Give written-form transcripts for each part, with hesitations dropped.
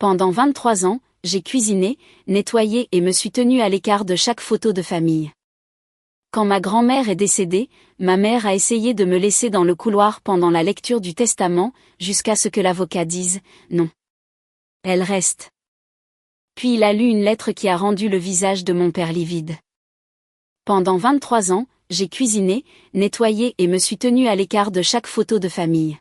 Pendant 23 ans, j'ai cuisiné, nettoyé et me suis tenue à l'écart de chaque photo de famille. Quand ma grand-mère est décédée, ma mère a essayé de me laisser dans le couloir pendant la lecture du testament, jusqu'à ce que l'avocat dise « non. Elle reste ». Puis il a lu une lettre qui a rendu le visage de mon père livide. Pendant 23 ans, j'ai cuisiné, nettoyé et me suis tenue à l'écart de chaque photo de famille.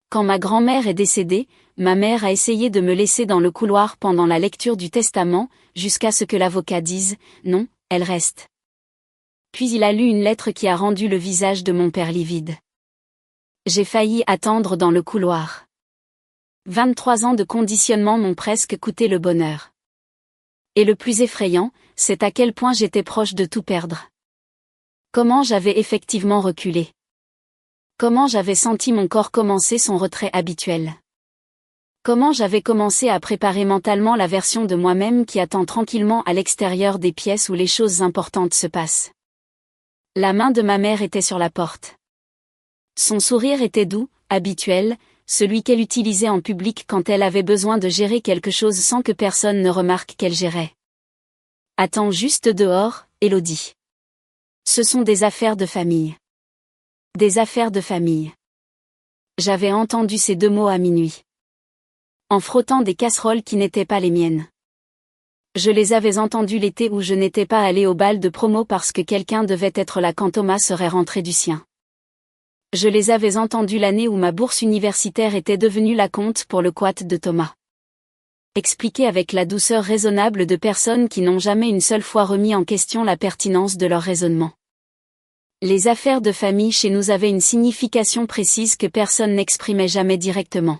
Quand ma grand-mère est décédée, ma mère a essayé de me laisser dans le couloir pendant la lecture du testament, jusqu'à ce que l'avocat dise « non, elle reste ». Puis il a lu une lettre qui a rendu le visage de mon père livide. J'ai failli attendre dans le couloir. 23 ans de conditionnement m'ont presque coûté le bonheur. Et le plus effrayant, c'est à quel point j'étais proche de tout perdre. Comment j'avais effectivement reculé. Comment j'avais senti mon corps commencer son retrait habituel. Comment j'avais commencé à préparer mentalement la version de moi-même qui attend tranquillement à l'extérieur des pièces où les choses importantes se passent. La main de ma mère était sur la porte. Son sourire était doux, habituel, celui qu'elle utilisait en public quand elle avait besoin de gérer quelque chose sans que personne ne remarque qu'elle gérait. Attends juste dehors, Élodie. Ce sont des affaires de famille. Des affaires de famille. J'avais entendu ces deux mots à minuit. En frottant des casseroles qui n'étaient pas les miennes. Je les avais entendus l'été où je n'étais pas allée au bal de promo parce que quelqu'un devait être là quand Thomas serait rentré du sien. Je les avais entendus l'année où ma bourse universitaire était devenue la compte pour le quat de Thomas. Expliqué avec la douceur raisonnable de personnes qui n'ont jamais une seule fois remis en question la pertinence de leur raisonnement. Les affaires de famille chez nous avaient une signification précise que personne n'exprimait jamais directement.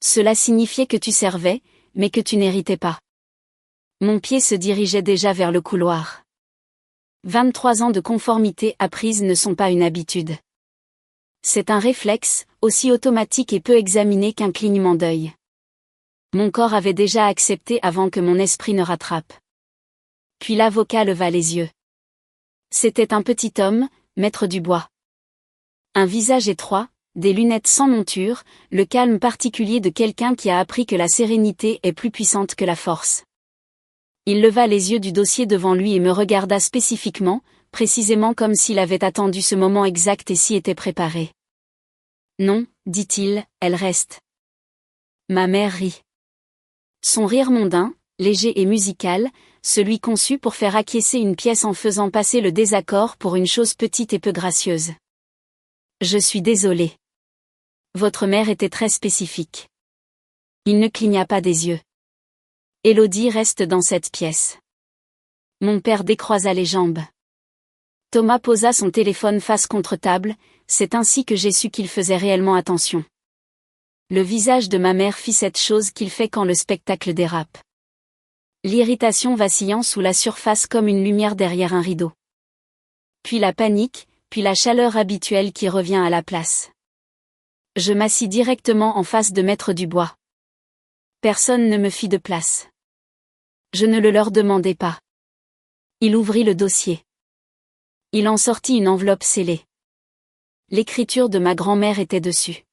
Cela signifiait que tu servais, mais que tu n'héritais pas. Mon pied se dirigeait déjà vers le couloir. 23 ans de conformité apprise ne sont pas une habitude. C'est un réflexe, aussi automatique et peu examiné qu'un clignement d'œil. Mon corps avait déjà accepté avant que mon esprit ne rattrape. Puis l'avocat leva les yeux. C'était un petit homme, maître Dubois. Un visage étroit, des lunettes sans monture, le calme particulier de quelqu'un qui a appris que la sérénité est plus puissante que la force. Il leva les yeux du dossier devant lui et me regarda spécifiquement, précisément comme s'il avait attendu ce moment exact et s'y était préparé. Non, dit-il, elle reste. Ma mère rit. Son rire mondain, léger et musical, celui conçu pour faire acquiescer une pièce en faisant passer le désaccord pour une chose petite et peu gracieuse. Je suis désolé. Votre mère était très spécifique. Il ne cligna pas des yeux. Élodie reste dans cette pièce. Mon père décroisa les jambes. Thomas posa son téléphone face contre table, c'est ainsi que j'ai su qu'il faisait réellement attention. Le visage de ma mère fit cette chose qu'il fait quand le spectacle dérape. L'irritation vacillant sous la surface comme une lumière derrière un rideau. Puis la panique, puis la chaleur habituelle qui revient à la place. Je m'assis directement en face de Maître Dubois. Personne ne me fit de place. Je ne le leur demandais pas. Il ouvrit le dossier. Il en sortit une enveloppe scellée. L'écriture de ma grand-mère était dessus.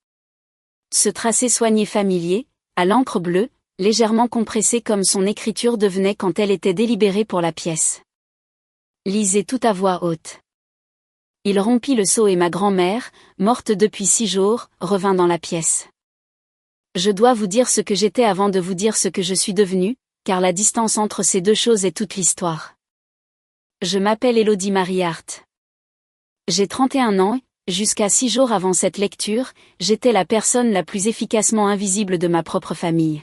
Ce tracé soigné familier, à l'encre bleue, légèrement compressé comme son écriture devenait quand elle était délibérée pour la pièce. Lisez tout à voix haute. Il rompit le sceau et ma grand-mère, morte depuis 6 jours, revint dans la pièce. Je dois vous dire ce que j'étais avant de vous dire ce que je suis devenue, car la distance entre ces deux choses est toute l'histoire. Je m'appelle Élodie Marie Hart. J'ai 31 ans, et, jusqu'à 6 jours avant cette lecture, j'étais la personne la plus efficacement invisible de ma propre famille.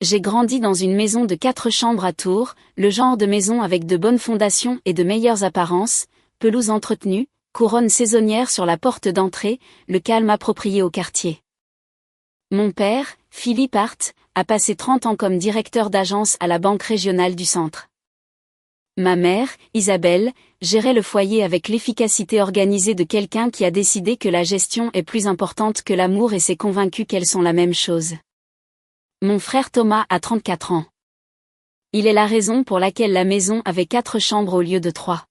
J'ai grandi dans une maison de 4 chambres à Tours, le genre de maison avec de bonnes fondations et de meilleures apparences, pelouse entretenue, couronne saisonnière sur la porte d'entrée, le calme approprié au quartier. Mon père, Philippe Hart, a passé 30 ans comme directeur d'agence à la Banque régionale du Centre. Ma mère, Isabelle, gérait le foyer avec l'efficacité organisée de quelqu'un qui a décidé que la gestion est plus importante que l'amour et s'est convaincu qu'elles sont la même chose. Mon frère Thomas a 34 ans. Il est la raison pour laquelle la maison avait 4 chambres au lieu de 3.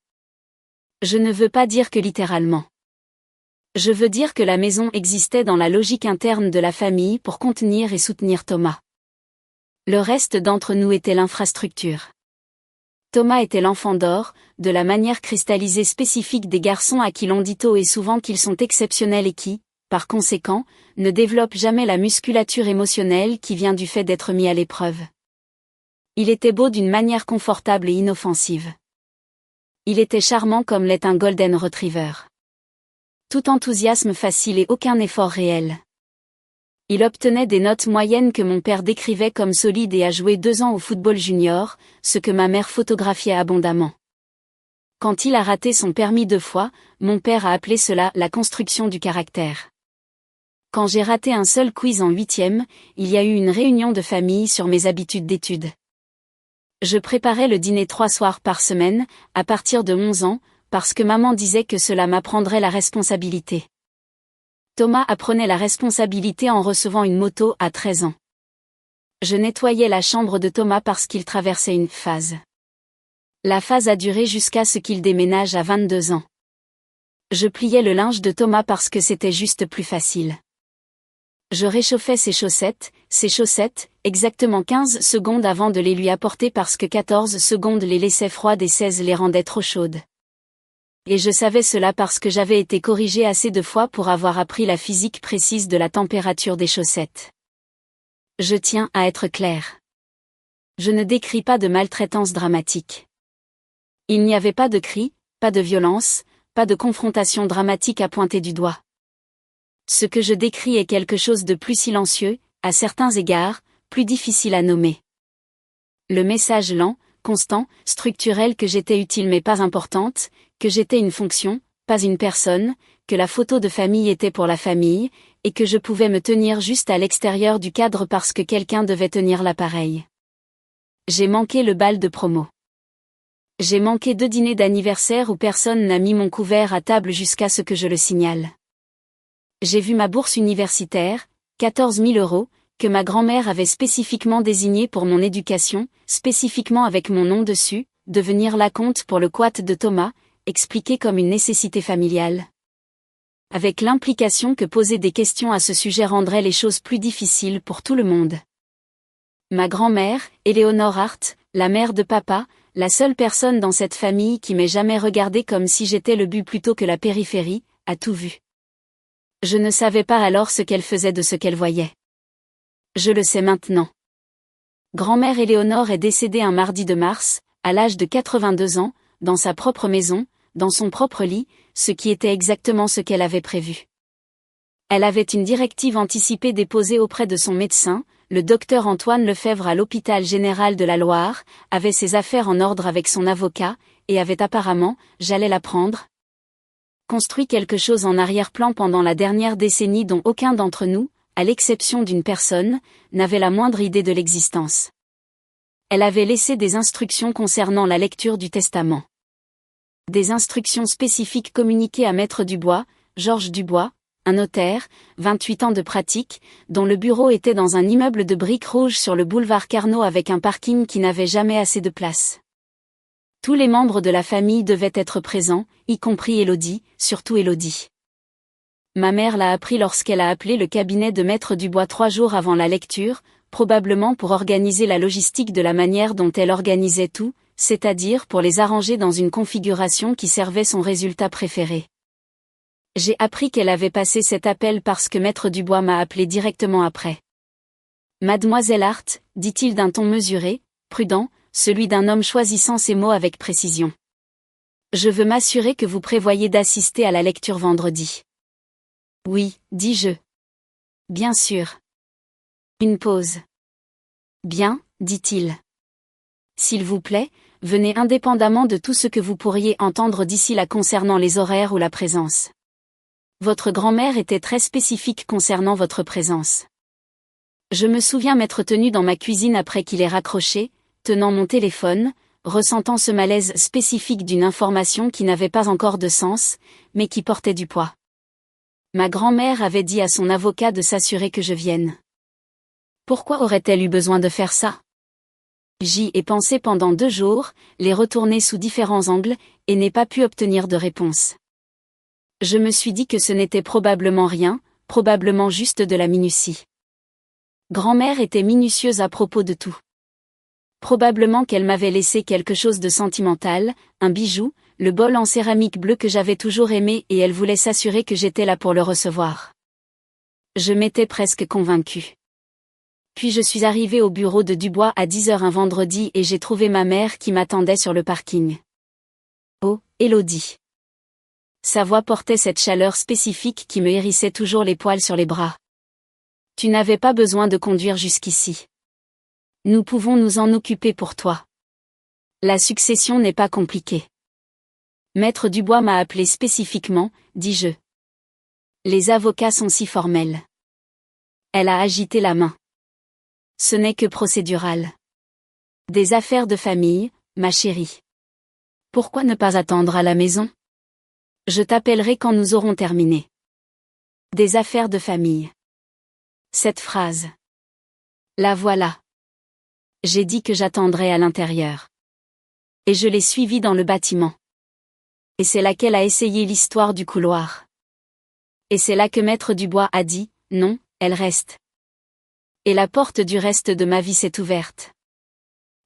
Je ne veux pas dire que littéralement. Je veux dire que la maison existait dans la logique interne de la famille pour contenir et soutenir Thomas. Le reste d'entre nous était l'infrastructure. Thomas était l'enfant d'or, de la manière cristallisée spécifique des garçons à qui l'on dit tôt et souvent qu'ils sont exceptionnels et qui, par conséquent, ne développent jamais la musculature émotionnelle qui vient du fait d'être mis à l'épreuve. Il était beau d'une manière confortable et inoffensive. Il était charmant comme l'est un golden retriever. Tout enthousiasme facile et aucun effort réel. Il obtenait des notes moyennes que mon père décrivait comme solides et a joué 2 ans au football junior, ce que ma mère photographiait abondamment. Quand il a raté son permis 2 fois, mon père a appelé cela la construction du caractère. Quand j'ai raté un seul quiz en 8e, il y a eu une réunion de famille sur mes habitudes d'études. Je préparais le dîner 3 soirs par semaine, à partir de 11 ans, parce que maman disait que cela m'apprendrait la responsabilité. Thomas apprenait la responsabilité en recevant une moto à 13 ans. Je nettoyais la chambre de Thomas parce qu'il traversait une phase. La phase a duré jusqu'à ce qu'il déménage à 22 ans. Je pliais le linge de Thomas parce que c'était juste plus facile. Je réchauffais ses chaussettes, exactement 15 secondes avant de les lui apporter parce que 14 secondes les laissaient froides et 16 les rendaient trop chaudes. Et je savais cela parce que j'avais été corrigée assez de fois pour avoir appris la physique précise de la température des chaussettes. Je tiens à être clair. Je ne décris pas de maltraitance dramatique. Il n'y avait pas de cris, pas de violence, pas de confrontation dramatique à pointer du doigt. Ce que je décris est quelque chose de plus silencieux, à certains égards, plus difficile à nommer. Le message lent, constant, structurel que j'étais utile mais pas importante, que j'étais une fonction, pas une personne, que la photo de famille était pour la famille, et que je pouvais me tenir juste à l'extérieur du cadre parce que quelqu'un devait tenir l'appareil. J'ai manqué le bal de promo. J'ai manqué 2 dîners d'anniversaire où personne n'a mis mon couvert à table jusqu'à ce que je le signale. J'ai vu ma bourse universitaire, 14 000 €, que ma grand-mère avait spécifiquement désignée pour mon éducation, spécifiquement avec mon nom dessus, devenir l'acompte pour le quat de Thomas, expliqué comme une nécessité familiale. Avec l'implication que poser des questions à ce sujet rendrait les choses plus difficiles pour tout le monde. Ma grand-mère, Éléonore Hart, la mère de papa, la seule personne dans cette famille qui m'ait jamais regardée comme si j'étais le but plutôt que la périphérie, a tout vu. Je ne savais pas alors ce qu'elle faisait de ce qu'elle voyait. Je le sais maintenant. Grand-mère Éléonore est décédée un mardi de mars, à l'âge de 82 ans, dans sa propre maison, dans son propre lit, ce qui était exactement ce qu'elle avait prévu. Elle avait une directive anticipée déposée auprès de son médecin, le docteur Antoine Lefebvre à l'hôpital général de la Loire, avait ses affaires en ordre avec son avocat, et avait apparemment, j'allais l'apprendre, construit quelque chose en arrière-plan pendant la dernière décennie dont aucun d'entre nous, à l'exception d'une personne, n'avait la moindre idée de l'existence. Elle avait laissé des instructions concernant la lecture du testament. Des instructions spécifiques communiquées à Maître Dubois, Georges Dubois, un notaire, 28 ans de pratique, dont le bureau était dans un immeuble de briques rouges sur le boulevard Carnot avec un parking qui n'avait jamais assez de place. Tous les membres de la famille devaient être présents, y compris Élodie, surtout Élodie. Ma mère l'a appris lorsqu'elle a appelé le cabinet de Maître Dubois 3 jours avant la lecture, probablement pour organiser la logistique de la manière dont elle organisait tout, c'est-à-dire pour les arranger dans une configuration qui servait son résultat préféré. J'ai appris qu'elle avait passé cet appel parce que Maître Dubois m'a appelé directement après. Mademoiselle Hart, dit-il d'un ton mesuré, prudent, celui d'un homme choisissant ses mots avec précision. Je veux m'assurer que vous prévoyez d'assister à la lecture vendredi. Oui, dis-je. Bien sûr. Une pause. Bien, dit-il. S'il vous plaît, venez indépendamment de tout ce que vous pourriez entendre d'ici là concernant les horaires ou la présence. Votre grand-mère était très spécifique concernant votre présence. Je me souviens m'être tenu dans ma cuisine après qu'il ait raccroché, tenant mon téléphone, ressentant ce malaise spécifique d'une information qui n'avait pas encore de sens, mais qui portait du poids. Ma grand-mère avait dit à son avocat de s'assurer que je vienne. Pourquoi aurait-elle eu besoin de faire ça? J'y ai pensé pendant 2 jours, les retourner sous différents angles, et n'ai pas pu obtenir de réponse. Je me suis dit que ce n'était probablement rien, probablement juste de la minutie. Grand-mère était minutieuse à propos de tout. Probablement qu'elle m'avait laissé quelque chose de sentimental, un bijou, le bol en céramique bleue que j'avais toujours aimé et elle voulait s'assurer que j'étais là pour le recevoir. Je m'étais presque convaincue. Puis je suis arrivée au bureau de Dubois à 10 heures un vendredi et j'ai trouvé ma mère qui m'attendait sur le parking. Oh, Élodie. Sa voix portait cette chaleur spécifique qui me hérissait toujours les poils sur les bras. Tu n'avais pas besoin de conduire jusqu'ici. Nous pouvons nous en occuper pour toi. La succession n'est pas compliquée. Maître Dubois m'a appelé spécifiquement, dis-je. Les avocats sont si formels. Elle a agité la main. Ce n'est que procédural. Des affaires de famille, ma chérie. Pourquoi ne pas attendre à la maison? Je t'appellerai quand nous aurons terminé. Des affaires de famille. Cette phrase. La voilà. J'ai dit que j'attendrais à l'intérieur. Et je l'ai suivie dans le bâtiment. Et c'est là qu'elle a essayé l'histoire du couloir. Et c'est là que Maître Dubois a dit, non, elle reste. Et la porte du reste de ma vie s'est ouverte.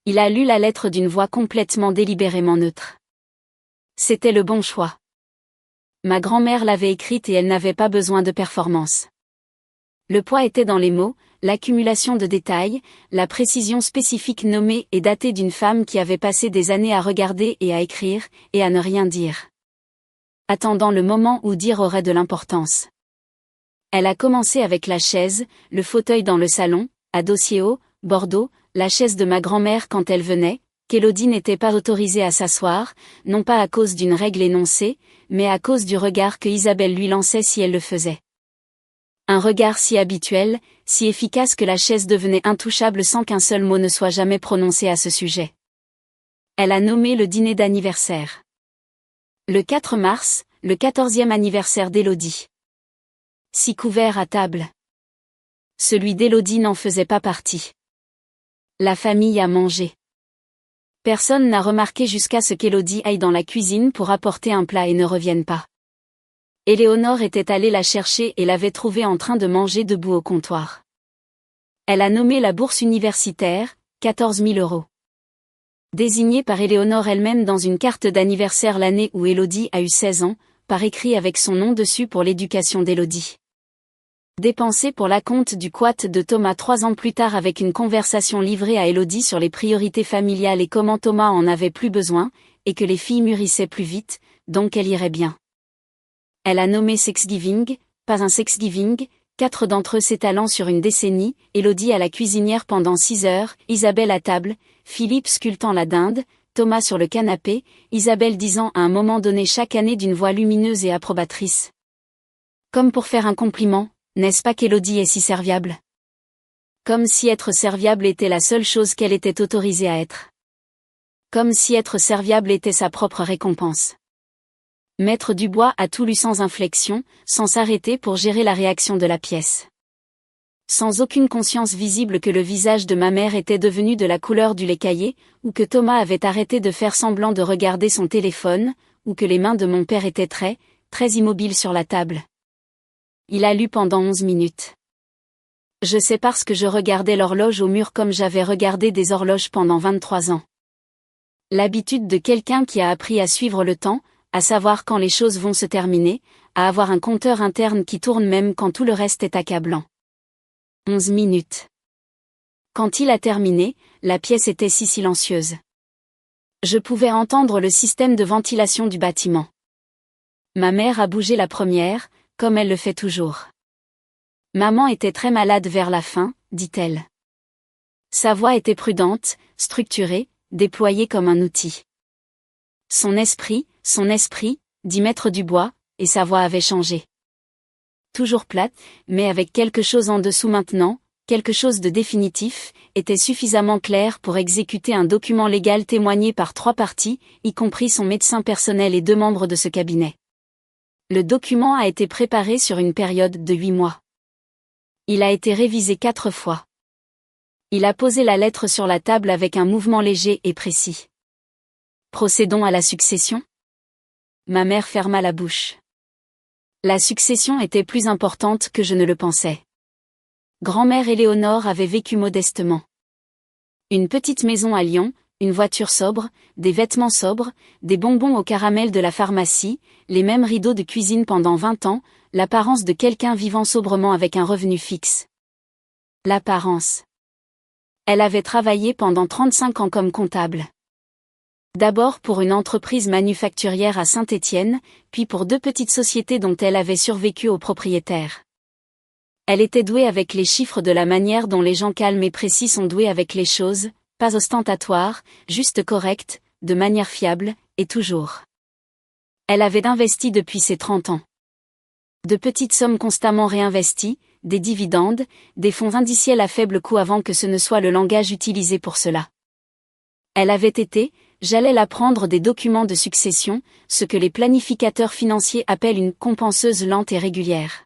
Il a lu la lettre d'une voix complètement délibérément neutre. C'était le bon choix. Ma grand-mère l'avait écrite et elle n'avait pas besoin de performance. Le poids était dans les mots, l'accumulation de détails, la précision spécifique nommée et datée d'une femme qui avait passé des années à regarder et à écrire, et à ne rien dire. Attendant le moment où dire aurait de l'importance. Elle a commencé avec la chaise, le fauteuil dans le salon, à dossier haut, Bordeaux, la chaise de ma grand-mère quand elle venait, qu'Élodie n'était pas autorisée à s'asseoir, non pas à cause d'une règle énoncée, mais à cause du regard que Isabelle lui lançait si elle le faisait. Un regard si habituel, si efficace que la chaise devenait intouchable sans qu'un seul mot ne soit jamais prononcé à ce sujet. Elle a nommé le dîner d'anniversaire. Le 4 mars, le 14e anniversaire d'Élodie. 6 couverts à table. Celui d'Élodie n'en faisait pas partie. La famille a mangé. Personne n'a remarqué jusqu'à ce qu'Élodie aille dans la cuisine pour apporter un plat et ne revienne pas. Éléonore était allée la chercher et l'avait trouvée en train de manger debout au comptoir. Elle a nommé la bourse universitaire, 14 000 €. Désignée par Éléonore elle-même dans une carte d'anniversaire l'année où Élodie a eu 16 ans, par écrit avec son nom dessus pour l'éducation d'Élodie. Dépensée pour l'acompte du quat de Thomas 3 ans plus tard avec une conversation livrée à Élodie sur les priorités familiales et comment Thomas en avait plus besoin, et que les filles mûrissaient plus vite, donc elle irait bien. Elle a nommé Sexgiving, pas un Sexgiving, 4 d'entre eux s'étalant sur une décennie, Élodie à la cuisinière pendant 6 heures, Isabelle à table, Philippe sculptant la dinde, Thomas sur le canapé, Isabelle disant à un moment donné chaque année d'une voix lumineuse et approbatrice. Comme pour faire un compliment, n'est-ce pas qu'Élodie est si serviable? Comme si être serviable était la seule chose qu'elle était autorisée à être. Comme si être serviable était sa propre récompense. Maître Dubois a tout lu sans inflexion, sans s'arrêter pour gérer la réaction de la pièce. Sans aucune conscience visible que le visage de ma mère était devenu de la couleur du lait caillé, ou que Thomas avait arrêté de faire semblant de regarder son téléphone, ou que les mains de mon père étaient très immobiles sur la table. Il a lu pendant 11 minutes. Je sais parce que je regardais l'horloge au mur comme j'avais regardé des horloges pendant 23 ans. L'habitude de quelqu'un qui a appris à suivre le temps, à savoir quand les choses vont se terminer, à avoir un compteur interne qui tourne même quand tout le reste est accablant. 11 minutes. Quand il a terminé, la pièce était si silencieuse. Je pouvais entendre le système de ventilation du bâtiment. Ma mère a bougé la première, comme elle le fait toujours. Maman était très malade vers la fin, dit-elle. Sa voix était prudente, structurée, déployée comme un outil. Son esprit, dit Maître Dubois, et sa voix avait changé. Toujours plate, mais avec quelque chose en dessous maintenant, quelque chose de définitif, était suffisamment clair pour exécuter un document légal témoigné par 3 parties, y compris son médecin personnel et 2 membres de ce cabinet. Le document a été préparé sur une période de 8 mois. Il a été révisé 4 fois. Il a posé la lettre sur la table avec un mouvement léger et précis. Procédons à la succession. Ma mère ferma la bouche. La succession était plus importante que je ne le pensais. Grand-mère Éléonore avait vécu modestement. Une petite maison à Lyon, une voiture sobre, des vêtements sobres, des bonbons au caramel de la pharmacie, les mêmes rideaux de cuisine pendant 20 ans, l'apparence de quelqu'un vivant sobrement avec un revenu fixe. L'apparence. Elle avait travaillé pendant 35 ans comme comptable. D'abord pour une entreprise manufacturière à Saint-Étienne, puis pour 2 petites sociétés dont elle avait survécu aux propriétaires. Elle était douée avec les chiffres de la manière dont les gens calmes et précis sont doués avec les choses, pas ostentatoires, juste correctes, de manière fiable, et toujours. Elle avait investi depuis ses 30 ans. De petites sommes constamment réinvesties, des dividendes, des fonds indiciels à faible coût avant que ce ne soit le langage utilisé pour cela. Elle avait été, j'allais l'apprendre, des documents de succession, ce que les planificateurs financiers appellent une compenseuse lente et régulière.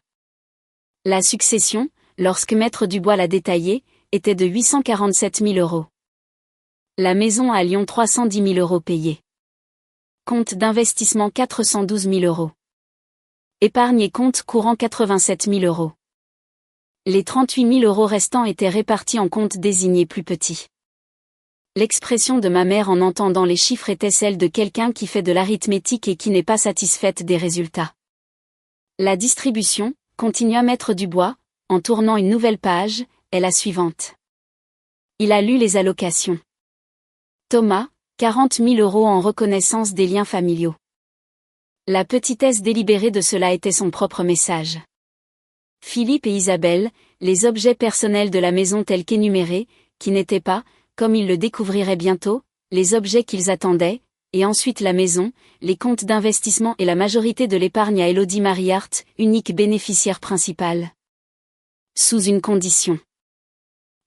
La succession, lorsque Maître Dubois l'a détaillée, était de 847 000 euros. La maison à Lyon 310 000 euros payés. Compte d'investissement 412 000 euros. Épargne et compte courant 87 000 euros. Les 38 000 euros restants étaient répartis en comptes désignés plus petits. L'expression de ma mère en entendant les chiffres était celle de quelqu'un qui fait de l'arithmétique et qui n'est pas satisfaite des résultats. La distribution, continua Maître Dubois, en tournant une nouvelle page, est la suivante. Il a lu les allocations. Thomas, 40 000 euros en reconnaissance des liens familiaux. La petitesse délibérée de cela était son propre message. Philippe et Isabelle, les objets personnels de la maison tels qu'énumérés, qui n'étaient pas, comme ils le découvriraient bientôt, les objets qu'ils attendaient, et ensuite la maison, les comptes d'investissement et la majorité de l'épargne à Élodie Mariart, unique bénéficiaire principale. Sous une condition.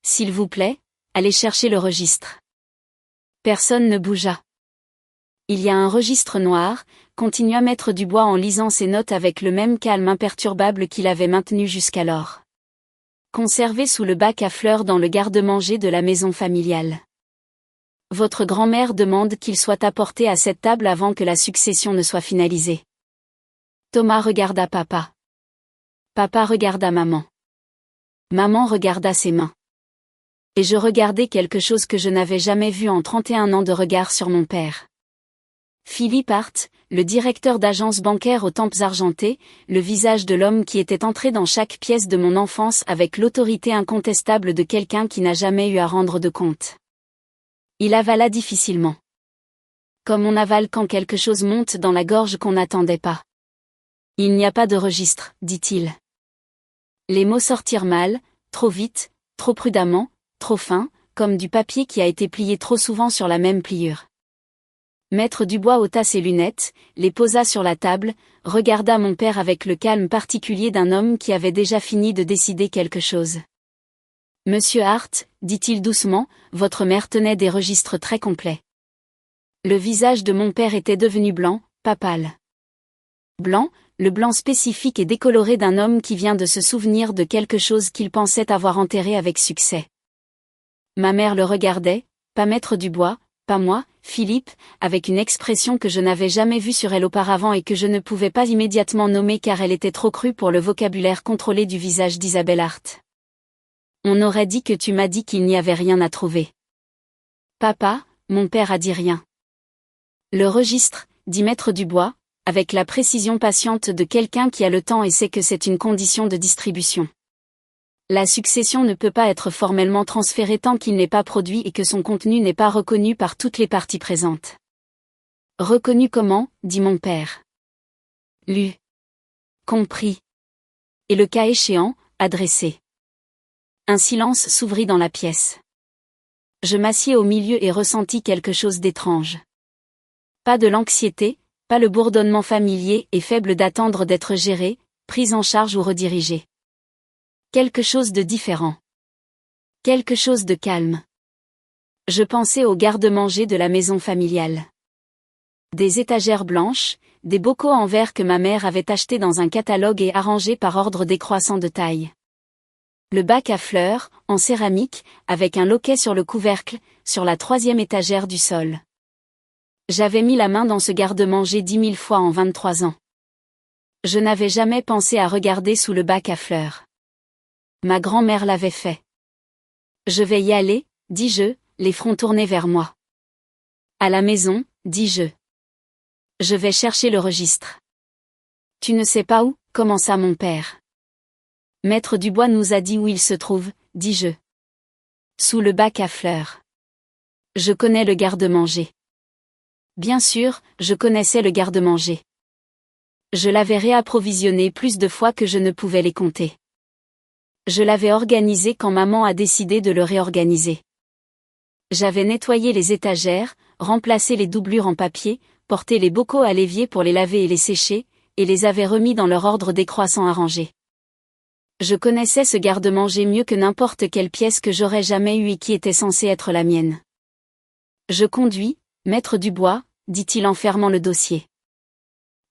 S'il vous plaît, allez chercher le registre. Personne ne bougea. Il y a un registre noir, continua Maître Dubois en lisant ses notes avec le même calme imperturbable qu'il avait maintenu jusqu'alors. Conservé sous le bac à fleurs dans le garde-manger de la maison familiale. Votre grand-mère demande qu'il soit apporté à cette table avant que la succession ne soit finalisée. Thomas regarda papa. Papa regarda maman. Maman regarda ses mains. Et je regardai quelque chose que je n'avais jamais vu en 31 ans de regard sur mon père. Philippe Hart, le directeur d'agence bancaire aux tempes argentées, le visage de l'homme qui était entré dans chaque pièce de mon enfance avec l'autorité incontestable de quelqu'un qui n'a jamais eu à rendre de compte. Il avala difficilement. Comme on avale quand quelque chose monte dans la gorge qu'on n'attendait pas. Il n'y a pas de registre, dit-il. Les mots sortirent mal, trop vite, trop prudemment, trop fin, comme du papier qui a été plié trop souvent sur la même pliure. Maître Dubois ôta ses lunettes, les posa sur la table, regarda mon père avec le calme particulier d'un homme qui avait déjà fini de décider quelque chose. Monsieur Hart, dit-il doucement, votre mère tenait des registres très complets. Le visage de mon père était devenu blanc, pas pâle. Blanc, le blanc spécifique et décoloré d'un homme qui vient de se souvenir de quelque chose qu'il pensait avoir enterré avec succès. Ma mère le regardait, pas Maître Dubois, pas moi, Philippe, avec une expression que je n'avais jamais vue sur elle auparavant et que je ne pouvais pas immédiatement nommer car elle était trop crue pour le vocabulaire contrôlé du visage d'Isabelle Hart. On aurait dit que tu m'as dit qu'il n'y avait rien à trouver. Papa, mon père a dit rien. Le registre, dit Maître Dubois, avec la précision patiente de quelqu'un qui a le temps et sait que c'est une condition de distribution. La succession ne peut pas être formellement transférée tant qu'il n'est pas produit et que son contenu n'est pas reconnu par toutes les parties présentes. Reconnu comment, dit mon père. Lu. Compris. Et le cas échéant, adressé. Un silence s'ouvrit dans la pièce. Je m'assieds au milieu et ressentis quelque chose d'étrange. Pas de l'anxiété, pas le bourdonnement familier et faible d'attendre d'être géré, pris en charge ou redirigé. Quelque chose de différent. Quelque chose de calme. Je pensais au garde-manger de la maison familiale. Des étagères blanches, des bocaux en verre que ma mère avait achetés dans un catalogue et arrangés par ordre décroissant de taille. Le bac à fleurs, en céramique, avec un loquet sur le couvercle, sur la 3e étagère du sol. J'avais mis la main dans ce garde-manger 10 000 fois en 23 ans. Je n'avais jamais pensé à regarder sous le bac à fleurs. Ma grand-mère l'avait fait. Je vais y aller, dis-je, les fronts tournés vers moi. À la maison, dis-je. Je vais chercher le registre. Tu ne sais pas où, commença mon père. Maître Dubois nous a dit où il se trouve, dis-je. Sous le bac à fleurs. Je connais le garde-manger. Bien sûr, je connaissais le garde-manger. Je l'avais réapprovisionné plus de fois que je ne pouvais les compter. Je l'avais organisé quand maman a décidé de le réorganiser. J'avais nettoyé les étagères, remplacé les doublures en papier, porté les bocaux à l'évier pour les laver et les sécher, et les avais remis dans leur ordre décroissant à ranger. Je connaissais ce garde-manger mieux que n'importe quelle pièce que j'aurais jamais eue et qui était censée être la mienne. Je conduis, maître Dubois, dit-il en fermant le dossier.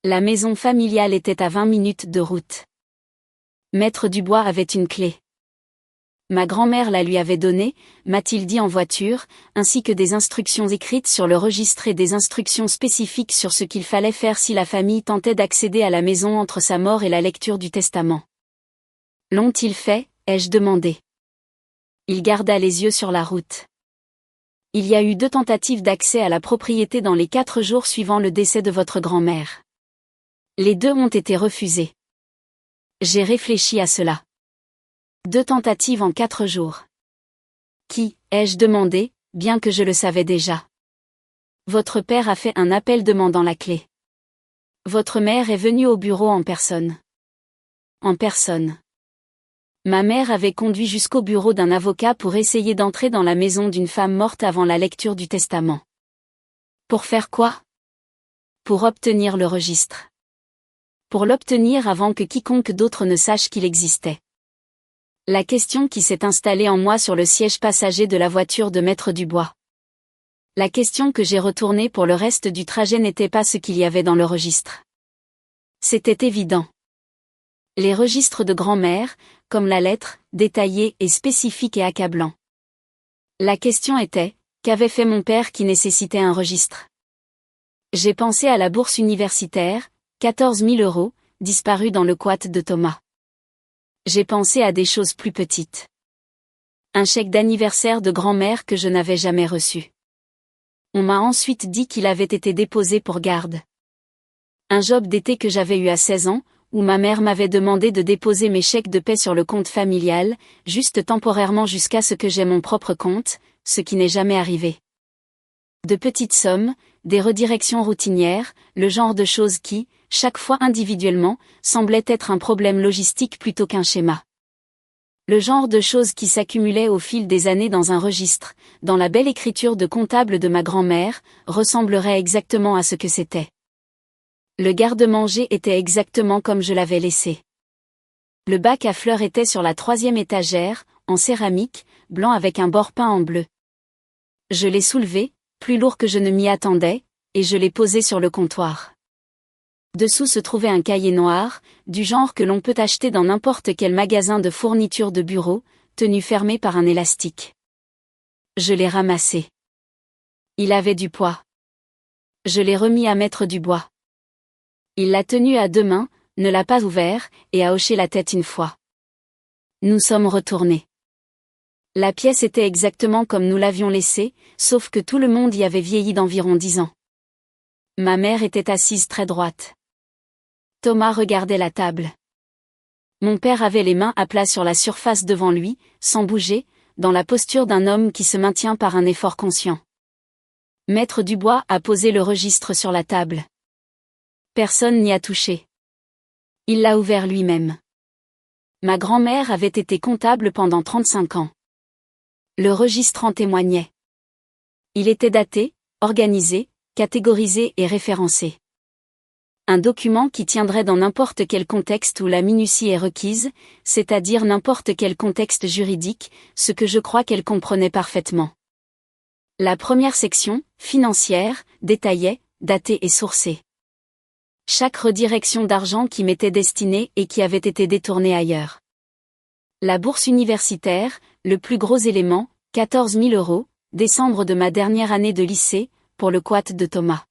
La maison familiale était à 20 minutes de route. Maître Dubois avait une clé. Ma grand-mère la lui avait donnée, m'a-t-il dit en voiture, ainsi que des instructions écrites sur le registre et des instructions spécifiques sur ce qu'il fallait faire si la famille tentait d'accéder à la maison entre sa mort et la lecture du testament. L'ont-ils fait, ai-je demandé. Il garda les yeux sur la route. Il y a eu 2 tentatives d'accès à la propriété dans les 4 jours suivant le décès de votre grand-mère. Les 2 ont été refusées. J'ai réfléchi à cela. 2 tentatives en 4 jours. Qui, ai-je demandé, bien que je le savais déjà. Votre père a fait un appel demandant la clé. Votre mère est venue au bureau en personne. En personne. Ma mère avait conduit jusqu'au bureau d'un avocat pour essayer d'entrer dans la maison d'une femme morte avant la lecture du testament. Pour faire quoi? Pour obtenir le registre. Pour l'obtenir avant que quiconque d'autre ne sache qu'il existait. La question qui s'est installée en moi sur le siège passager de la voiture de Maître Dubois. La question que j'ai retournée pour le reste du trajet n'était pas ce qu'il y avait dans le registre. C'était évident. Les registres de grand-mère, comme la lettre, détaillés et spécifiques et accablants. La question était, qu'avait fait mon père qui nécessitait un registre? J'ai pensé à la bourse universitaire, 14 000 €, disparue dans le quat de Thomas. J'ai pensé à des choses plus petites. Un chèque d'anniversaire de grand-mère que je n'avais jamais reçu. On m'a ensuite dit qu'il avait été déposé pour garde. Un job d'été que j'avais eu à 16 ans, où ma mère m'avait demandé de déposer mes chèques de paie sur le compte familial, juste temporairement jusqu'à ce que j'aie mon propre compte, ce qui n'est jamais arrivé. De petites sommes, des redirections routinières, le genre de choses qui, chaque fois individuellement, semblaient être un problème logistique plutôt qu'un schéma. Le genre de choses qui s'accumulaient au fil des années dans un registre, dans la belle écriture de comptable de ma grand-mère, ressemblerait exactement à ce que c'était. Le garde-manger était exactement comme je l'avais laissé. Le bac à fleurs était sur la 3e étagère, en céramique, blanc avec un bord peint en bleu. Je l'ai soulevé, plus lourd que je ne m'y attendais, et je l'ai posé sur le comptoir. Dessous se trouvait un cahier noir, du genre que l'on peut acheter dans n'importe quel magasin de fourniture de bureau, tenu fermé par un élastique. Je l'ai ramassé. Il avait du poids. Je l'ai remis à Maître Dubois. Il l'a tenu à 2 mains, ne l'a pas ouvert, et a hoché la tête une fois. Nous sommes retournés. La pièce était exactement comme nous l'avions laissée, sauf que tout le monde y avait vieilli d'environ 10 ans. Ma mère était assise très droite. Thomas regardait la table. Mon père avait les mains à plat sur la surface devant lui, sans bouger, dans la posture d'un homme qui se maintient par un effort conscient. Maître Dubois a posé le registre sur la table. Personne n'y a touché. Il l'a ouvert lui-même. Ma grand-mère avait été comptable pendant 35 ans. Le registre en témoignait. Il était daté, organisé, catégorisé et référencé. Un document qui tiendrait dans n'importe quel contexte où la minutie est requise, c'est-à-dire n'importe quel contexte juridique, ce que je crois qu'elle comprenait parfaitement. La première section, financière, détaillait, datée et sourcée. Chaque redirection d'argent qui m'était destinée et qui avait été détournée ailleurs. La bourse universitaire, le plus gros élément, 14 000 €, décembre de ma dernière année de lycée, pour le quat de Thomas.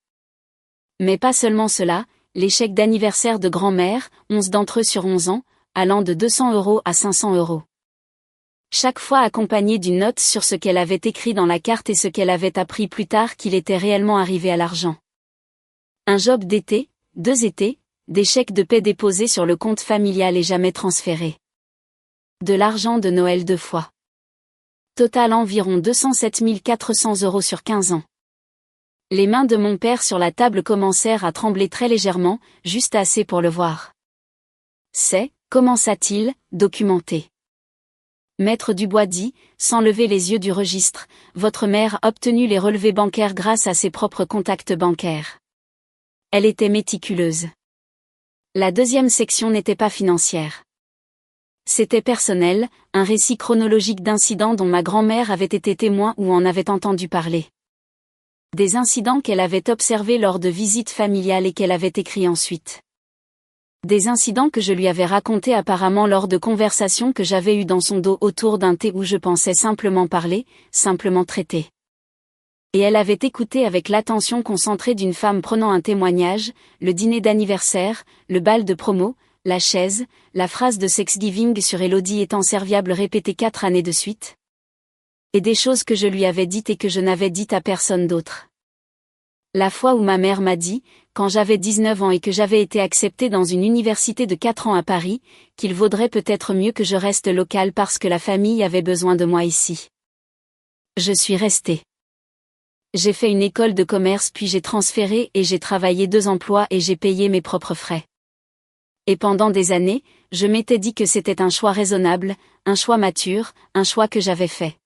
Mais pas seulement cela, les chèques d'anniversaire de grand-mère, 11 d'entre eux sur 11 ans, allant de 200 € à 500 €. Chaque fois accompagnée d'une note sur ce qu'elle avait écrit dans la carte et ce qu'elle avait appris plus tard qu'il était réellement arrivé à l'argent. Un job d'été, 2 étés, des chèques de paie déposés sur le compte familial et jamais transférés. De l'argent de Noël 2 fois. Total environ 207 400 € sur 15 ans. Les mains de mon père sur la table commencèrent à trembler très légèrement, juste assez pour le voir. C'est, commença-t-il, documenté. Maître Dubois dit, sans lever les yeux du registre, votre mère a obtenu les relevés bancaires grâce à ses propres contacts bancaires. Elle était méticuleuse. La deuxième section n'était pas financière. C'était personnel, un récit chronologique d'incidents dont ma grand-mère avait été témoin ou en avait entendu parler. Des incidents qu'elle avait observés lors de visites familiales et qu'elle avait écrits ensuite. Des incidents que je lui avais racontés apparemment lors de conversations que j'avais eues dans son dos autour d'un thé où je pensais simplement parler, simplement traiter. Et elle avait écouté avec l'attention concentrée d'une femme prenant un témoignage, le dîner d'anniversaire, le bal de promo, la chaise, la phrase de Thanksgiving sur Elodie étant serviable répétée 4 années de suite. Et des choses que je lui avais dites et que je n'avais dites à personne d'autre. La fois où ma mère m'a dit, quand j'avais 19 ans et que j'avais été acceptée dans une université de 4 ans à Paris, qu'il vaudrait peut-être mieux que je reste locale parce que la famille avait besoin de moi ici. Je suis restée. J'ai fait une école de commerce puis j'ai transféré et j'ai travaillé 2 emplois et j'ai payé mes propres frais. Et pendant des années, je m'étais dit que c'était un choix raisonnable, un choix mature, un choix que j'avais fait.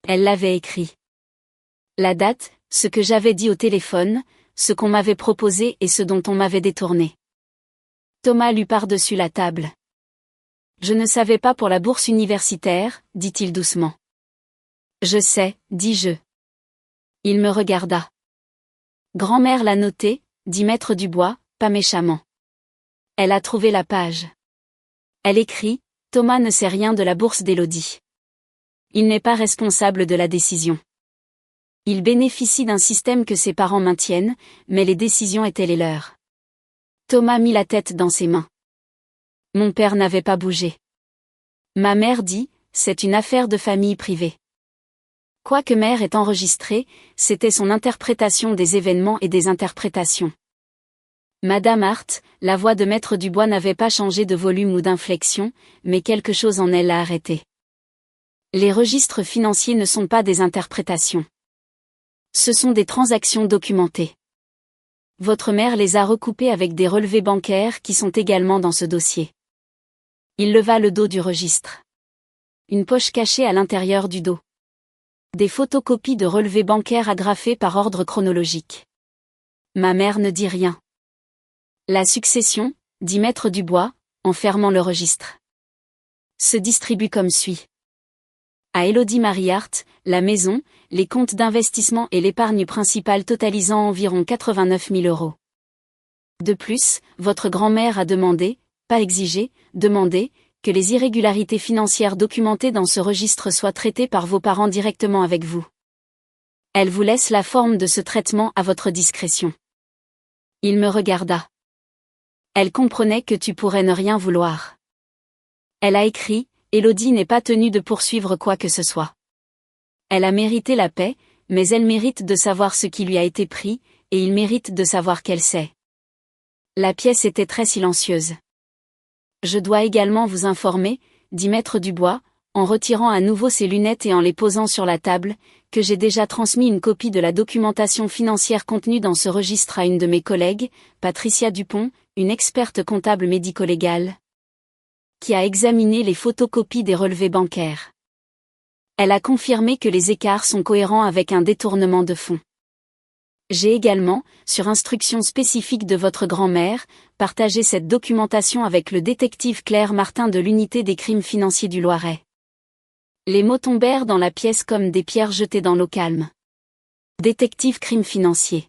Elle l'avait écrit. La date, ce que j'avais dit au téléphone, ce qu'on m'avait proposé et ce dont on m'avait détourné. Thomas lut par-dessus la table. Je ne savais pas pour la bourse universitaire, dit-il doucement. Je sais, dis-je. Il me regarda. Grand-mère l'a noté, dit Maître Dubois, pas méchamment. Elle a trouvé la page. Elle écrit, Thomas ne sait rien de la bourse d'Élodie. Il n'est pas responsable de la décision. Il bénéficie d'un système que ses parents maintiennent, mais les décisions étaient les leurs. Thomas mit la tête dans ses mains. Mon père n'avait pas bougé. Ma mère dit, c'est une affaire de famille privée. Quoique mère ait enregistré, c'était son interprétation des événements et des interprétations. Madame Hart, la voix de Maître Dubois n'avait pas changé de volume ou d'inflexion, mais quelque chose en elle l'a arrêté. Les registres financiers ne sont pas des interprétations. Ce sont des transactions documentées. Votre mère les a recoupées avec des relevés bancaires qui sont également dans ce dossier. Il leva le dos du registre. Une poche cachée à l'intérieur du dos. Des photocopies de relevés bancaires agrafés par ordre chronologique. Ma mère ne dit rien. La succession, dit Maître Dubois, en fermant le registre, se distribue comme suit. À Elodie Marie Hart, la maison, les comptes d'investissement et l'épargne principale totalisant environ 89 000 €. De plus, votre grand-mère a demandé, pas exigé, demandé, que les irrégularités financières documentées dans ce registre soient traitées par vos parents directement avec vous. Elle vous laisse la forme de ce traitement à votre discrétion. Il me regarda. Elle comprenait que tu pourrais ne rien vouloir. Elle a écrit, Elodie n'est pas tenue de poursuivre quoi que ce soit. Elle a mérité la paix, mais elle mérite de savoir ce qui lui a été pris, et il mérite de savoir qu'elle sait. La pièce était très silencieuse. Je dois également vous informer, dit Maître Dubois, en retirant à nouveau ses lunettes et en les posant sur la table, que j'ai déjà transmis une copie de la documentation financière contenue dans ce registre à une de mes collègues, Patricia Dupont, une experte comptable médico-légale, qui a examiné les photocopies des relevés bancaires. Elle a confirmé que les écarts sont cohérents avec un détournement de fonds. J'ai également, sur instruction spécifique de votre grand-mère, partagé cette documentation avec le détective Claire Martin de l'unité des crimes financiers du Loiret. Les mots tombèrent dans la pièce comme des pierres jetées dans l'eau calme. Détective crime financier.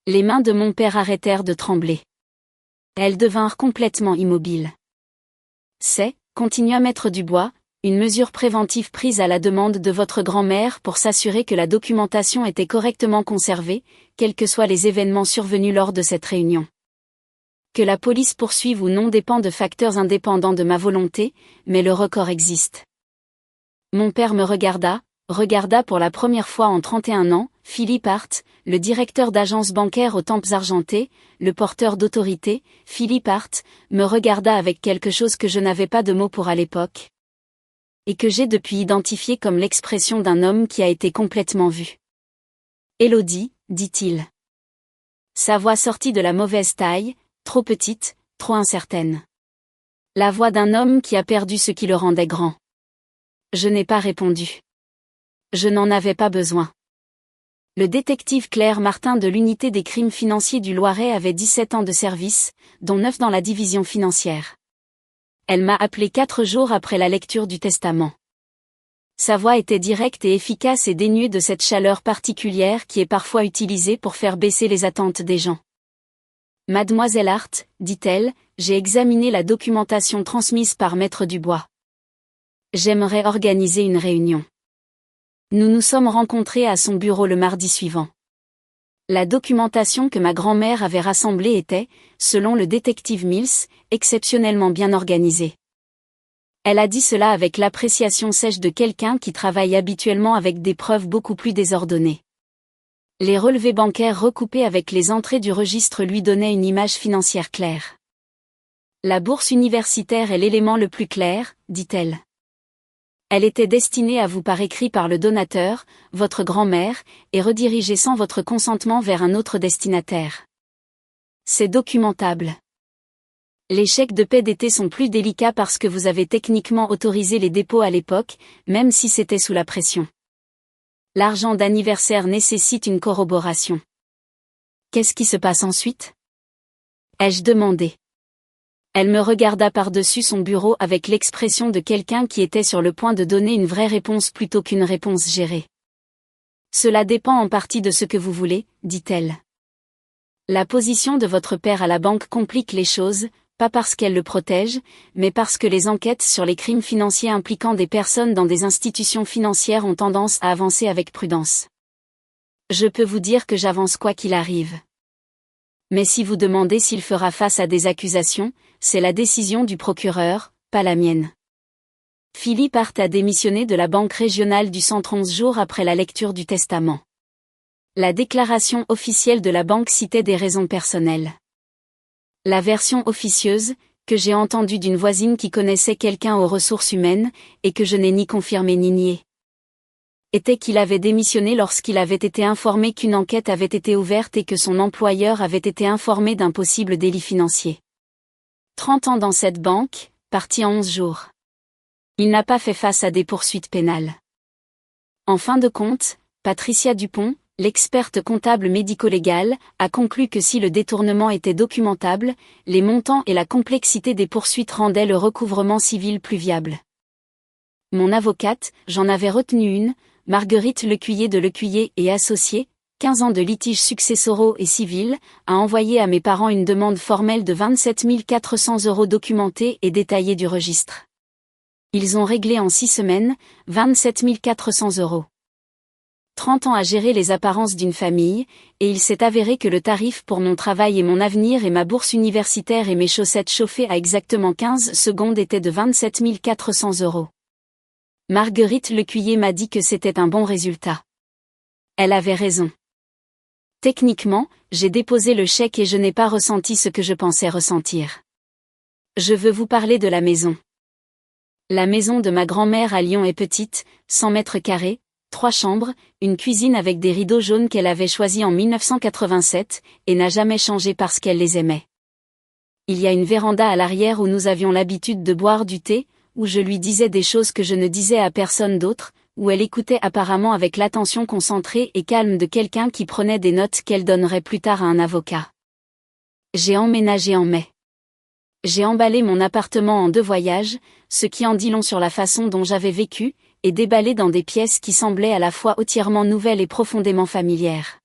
Les mains de mon père arrêtèrent de trembler. Elles devinrent complètement immobiles. C'est, continua Maître Dubois, une mesure préventive prise à la demande de votre grand-mère pour s'assurer que la documentation était correctement conservée, quels que soient les événements survenus lors de cette réunion. Que la police poursuive ou non dépend de facteurs indépendants de ma volonté, mais le record existe. Mon père me regarda pour la première fois en 31 ans, Philippe Hart, le directeur d'agence bancaire aux tempes argentées, le porteur d'autorité, Philippe Hart, me regarda avec quelque chose que je n'avais pas de mots pour à l'époque. Et que j'ai depuis identifié comme l'expression d'un homme qui a été complètement vu. Élodie, dit-il. Sa voix sortit de la mauvaise taille, trop petite, trop incertaine. La voix d'un homme qui a perdu ce qui le rendait grand. Je n'ai pas répondu. Je n'en avais pas besoin. Le détective Claire Martin de l'unité des crimes financiers du Loiret avait 17 ans de service, dont 9 dans la division financière. Elle m'a appelé 4 jours après la lecture du testament. Sa voix était directe et efficace et dénuée de cette chaleur particulière qui est parfois utilisée pour faire baisser les attentes des gens. Mademoiselle Hart, dit-elle, j'ai examiné la documentation transmise par Maître Dubois. J'aimerais organiser une réunion. Nous nous sommes rencontrés à son bureau le mardi suivant. La documentation que ma grand-mère avait rassemblée était, selon le détective Mills, exceptionnellement bien organisée. Elle a dit cela avec l'appréciation sèche de quelqu'un qui travaille habituellement avec des preuves beaucoup plus désordonnées. Les relevés bancaires recoupés avec les entrées du registre lui donnaient une image financière claire. La bourse universitaire est l'élément le plus clair, dit-elle. Elle était destinée à vous par écrit par le donateur, votre grand-mère, et redirigée sans votre consentement vers un autre destinataire. C'est documentable. Les chèques de paie d'été sont plus délicats parce que vous avez techniquement autorisé les dépôts à l'époque, même si c'était sous la pression. L'argent d'anniversaire nécessite une corroboration. Qu'est-ce qui se passe ensuite? Ai-je demandé. Elle me regarda par-dessus son bureau avec l'expression de quelqu'un qui était sur le point de donner une vraie réponse plutôt qu'une réponse gérée. Cela dépend en partie de ce que vous voulez, dit-elle. La position de votre père à la banque complique les choses, pas parce qu'elle le protège, mais parce que les enquêtes sur les crimes financiers impliquant des personnes dans des institutions financières ont tendance à avancer avec prudence. Je peux vous dire que j'avance quoi qu'il arrive. Mais si vous demandez s'il fera face à des accusations, c'est la décision du procureur, pas la mienne. Philippe Hart a démissionné de la Banque régionale du Centre 11 jours après la lecture du testament. La déclaration officielle de la banque citait des raisons personnelles. La version officieuse, que j'ai entendue d'une voisine qui connaissait quelqu'un aux ressources humaines, et que je n'ai ni confirmé ni nié, était qu'il avait démissionné lorsqu'il avait été informé qu'une enquête avait été ouverte et que son employeur avait été informé d'un possible délit financier. 30 ans dans cette banque, parti en 11 jours. Il n'a pas fait face à des poursuites pénales. En fin de compte, Patricia Dupont, l'experte comptable médico-légale, a conclu que si le détournement était documentable, les montants et la complexité des poursuites rendaient le recouvrement civil plus viable. Mon avocate, j'en avais retenu une, Marguerite Lecuyer de Lecuyer et Associés, 15 ans de litiges successoraux et civils, a envoyé à mes parents une demande formelle de 27 400 € documentée et détaillée du registre. Ils ont réglé en 6 semaines, 27 400 €. 30 ans à gérer les apparences d'une famille, et il s'est avéré que le tarif pour mon travail et mon avenir et ma bourse universitaire et mes chaussettes chauffées à exactement 15 secondes était de 27 400 €. Marguerite Lecuyer m'a dit que c'était un bon résultat. Elle avait raison. Techniquement, j'ai déposé le chèque et je n'ai pas ressenti ce que je pensais ressentir. Je veux vous parler de la maison. La maison de ma grand-mère à Lyon est petite, 100 mètres carrés, 3 chambres, une cuisine avec des rideaux jaunes qu'elle avait choisis en 1987, et n'a jamais changé parce qu'elle les aimait. Il y a une véranda à l'arrière où nous avions l'habitude de boire du thé, où je lui disais des choses que je ne disais à personne d'autre, où elle écoutait apparemment avec l'attention concentrée et calme de quelqu'un qui prenait des notes qu'elle donnerait plus tard à un avocat. J'ai emménagé en mai. J'ai emballé mon appartement en 2 voyages, ce qui en dit long sur la façon dont j'avais vécu, et déballé dans des pièces qui semblaient à la fois entièrement nouvelles et profondément familières.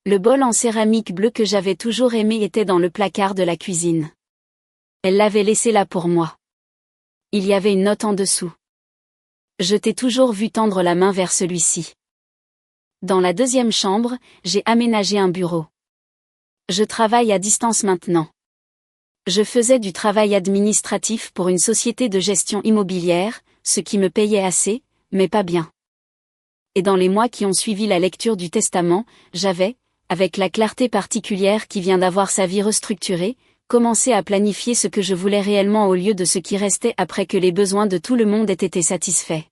Le bol en céramique bleue que j'avais toujours aimé était dans le placard de la cuisine. Elle l'avait laissé là pour moi. Il y avait une note en dessous. Je t'ai toujours vu tendre la main vers celui-ci. Dans la 2e chambre, j'ai aménagé un bureau. Je travaille à distance maintenant. Je faisais du travail administratif pour une société de gestion immobilière, ce qui me payait assez, mais pas bien. Et dans les mois qui ont suivi la lecture du testament, j'avais, avec la clarté particulière qui vient d'avoir sa vie restructurée, commencé à planifier ce que je voulais réellement au lieu de ce qui restait après que les besoins de tout le monde aient été satisfaits.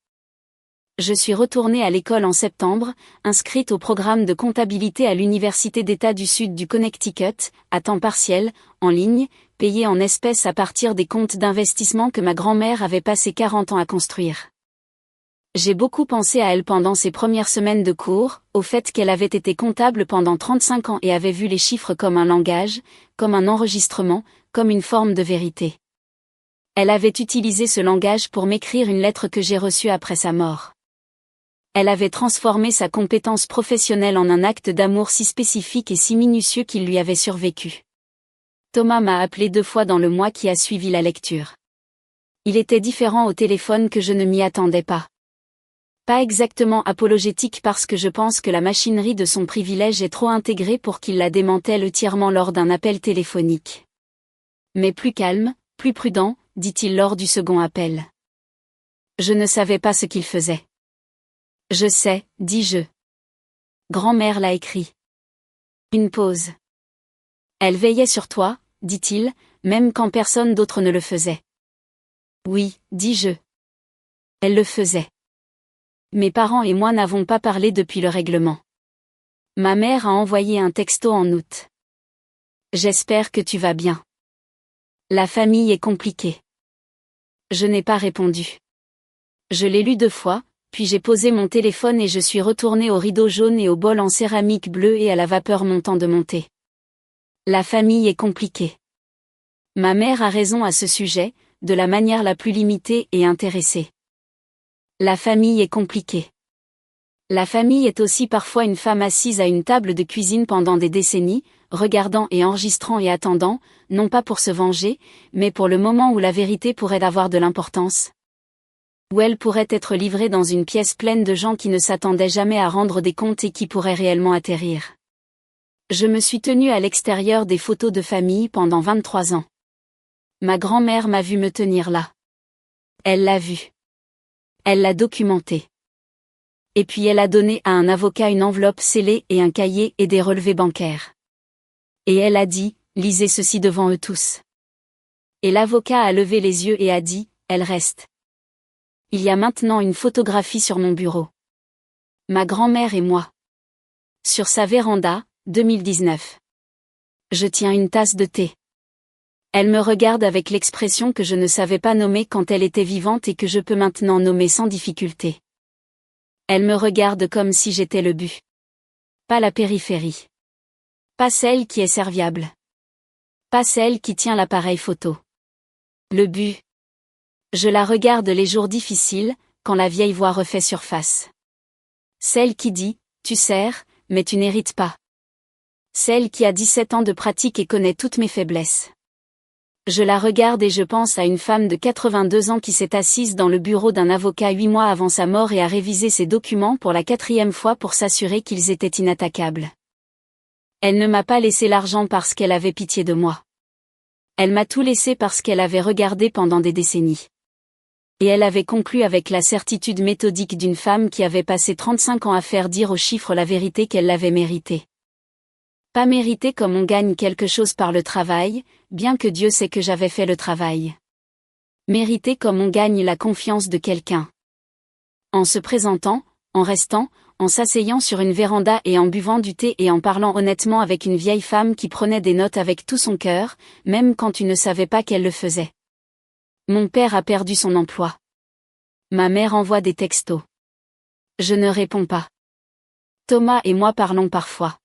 Je suis retournée à l'école en septembre, inscrite au programme de comptabilité à l'Université d'État du Sud du Connecticut, à temps partiel, en ligne, payée en espèces à partir des comptes d'investissement que ma grand-mère avait passé 40 ans à construire. J'ai beaucoup pensé à elle pendant ses premières semaines de cours, au fait qu'elle avait été comptable pendant 35 ans et avait vu les chiffres comme un langage, comme un enregistrement, comme une forme de vérité. Elle avait utilisé ce langage pour m'écrire une lettre que j'ai reçue après sa mort. Elle avait transformé sa compétence professionnelle en un acte d'amour si spécifique et si minutieux qu'il lui avait survécu. Thomas m'a appelé 2 fois dans le mois qui a suivi la lecture. Il était différent au téléphone que je ne m'y attendais pas. Pas exactement apologétique parce que je pense que la machinerie de son privilège est trop intégrée pour qu'il la démantèle entièrement lors d'un appel téléphonique. Mais plus calme, plus prudent, dit-il lors du second appel. Je ne savais pas ce qu'il faisait. Je sais, dis-je. Grand-mère l'a écrit. Une pause. Elle veillait sur toi, dit-il, même quand personne d'autre ne le faisait. Oui, dis-je. Elle le faisait. Mes parents et moi n'avons pas parlé depuis le règlement. Ma mère a envoyé un texto en août. J'espère que tu vas bien. La famille est compliquée. Je n'ai pas répondu. Je l'ai lu 2 fois, puis j'ai posé mon téléphone et je suis retournée au rideau jaune et au bol en céramique bleue et à la vapeur montant de montée. La famille est compliquée. Ma mère a raison à ce sujet, de la manière la plus limitée et intéressée. La famille est compliquée. La famille est aussi parfois une femme assise à une table de cuisine pendant des décennies, regardant et enregistrant et attendant, non pas pour se venger, mais pour le moment où la vérité pourrait avoir de l'importance. Où elle pourrait être livrée dans une pièce pleine de gens qui ne s'attendaient jamais à rendre des comptes et qui pourraient réellement atterrir. Je me suis tenue à l'extérieur des photos de famille pendant 23 ans. Ma grand-mère m'a vu me tenir là. Elle l'a vu. Elle l'a documenté. Et puis elle a donné à un avocat une enveloppe scellée et un cahier et des relevés bancaires. Et elle a dit, lisez ceci devant eux tous. Et l'avocat a levé les yeux et a dit, elle reste. Il y a maintenant une photographie sur mon bureau. Ma grand-mère et moi. Sur sa véranda, 2019. Je tiens une tasse de thé. Elle me regarde avec l'expression que je ne savais pas nommer quand elle était vivante et que je peux maintenant nommer sans difficulté. Elle me regarde comme si j'étais le but. Pas la périphérie. Pas celle qui est serviable. Pas celle qui tient l'appareil photo. Le but. Je la regarde les jours difficiles, quand la vieille voix refait surface. Celle qui dit, tu sers, mais tu n'hérites pas. Celle qui a 17 ans de pratique et connaît toutes mes faiblesses. Je la regarde et je pense à une femme de 82 ans qui s'est assise dans le bureau d'un avocat 8 mois avant sa mort et a révisé ses documents pour la 4e fois pour s'assurer qu'ils étaient inattaquables. Elle ne m'a pas laissé l'argent parce qu'elle avait pitié de moi. Elle m'a tout laissé parce qu'elle avait regardé pendant des décennies. Et elle avait conclu avec la certitude méthodique d'une femme qui avait passé 35 ans à faire dire aux chiffres la vérité qu'elle l'avait méritée. Pas mérité comme on gagne quelque chose par le travail, bien que Dieu sait que j'avais fait le travail. Mérité comme on gagne la confiance de quelqu'un. En se présentant, en restant, en s'asseyant sur une véranda et en buvant du thé et en parlant honnêtement avec une vieille femme qui prenait des notes avec tout son cœur, même quand tu ne savais pas qu'elle le faisait. Mon père a perdu son emploi. Ma mère envoie des textos. Je ne réponds pas. Thomas et moi parlons parfois.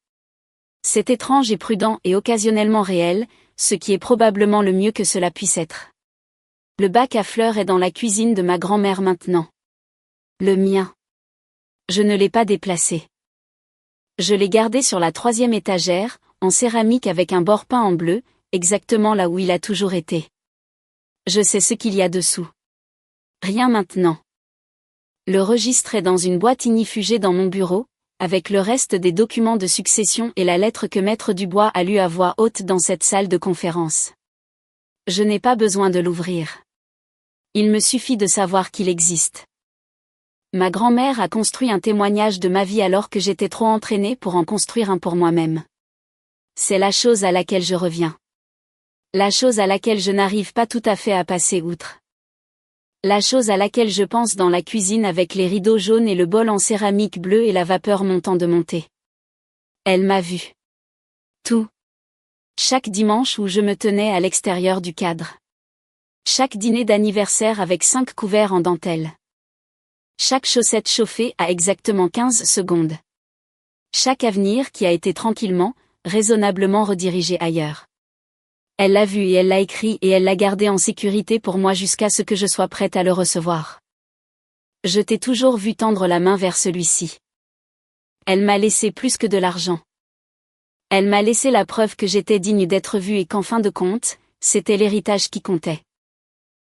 C'est étrange et prudent et occasionnellement réel, ce qui est probablement le mieux que cela puisse être. Le bac à fleurs est dans la cuisine de ma grand-mère maintenant. Le mien. Je ne l'ai pas déplacé. Je l'ai gardé sur la 3e étagère, en céramique avec un bord peint en bleu, exactement là où il a toujours été. Je sais ce qu'il y a dessous. Rien maintenant. Le registre est dans une boîte ignifugée dans mon bureau, avec le reste des documents de succession et la lettre que Maître Dubois a lue à voix haute dans cette salle de conférence. Je n'ai pas besoin de l'ouvrir. Il me suffit de savoir qu'il existe. Ma grand-mère a construit un témoignage de ma vie alors que j'étais trop entraînée pour en construire un pour moi-même. C'est la chose à laquelle je reviens. La chose à laquelle je n'arrive pas tout à fait à passer outre. La chose à laquelle je pense dans la cuisine avec les rideaux jaunes et le bol en céramique bleue et la vapeur montant de montée. Elle m'a vu. Tout. Chaque dimanche où je me tenais à l'extérieur du cadre. Chaque dîner d'anniversaire avec 5 couverts en dentelle. Chaque chaussette chauffée à exactement 15 secondes. Chaque avenir qui a été tranquillement, raisonnablement redirigé ailleurs. Elle l'a vu et elle l'a écrit et elle l'a gardé en sécurité pour moi jusqu'à ce que je sois prête à le recevoir. Je t'ai toujours vu tendre la main vers celui-ci. Elle m'a laissé plus que de l'argent. Elle m'a laissé la preuve que j'étais digne d'être vue et qu'en fin de compte, c'était l'héritage qui comptait.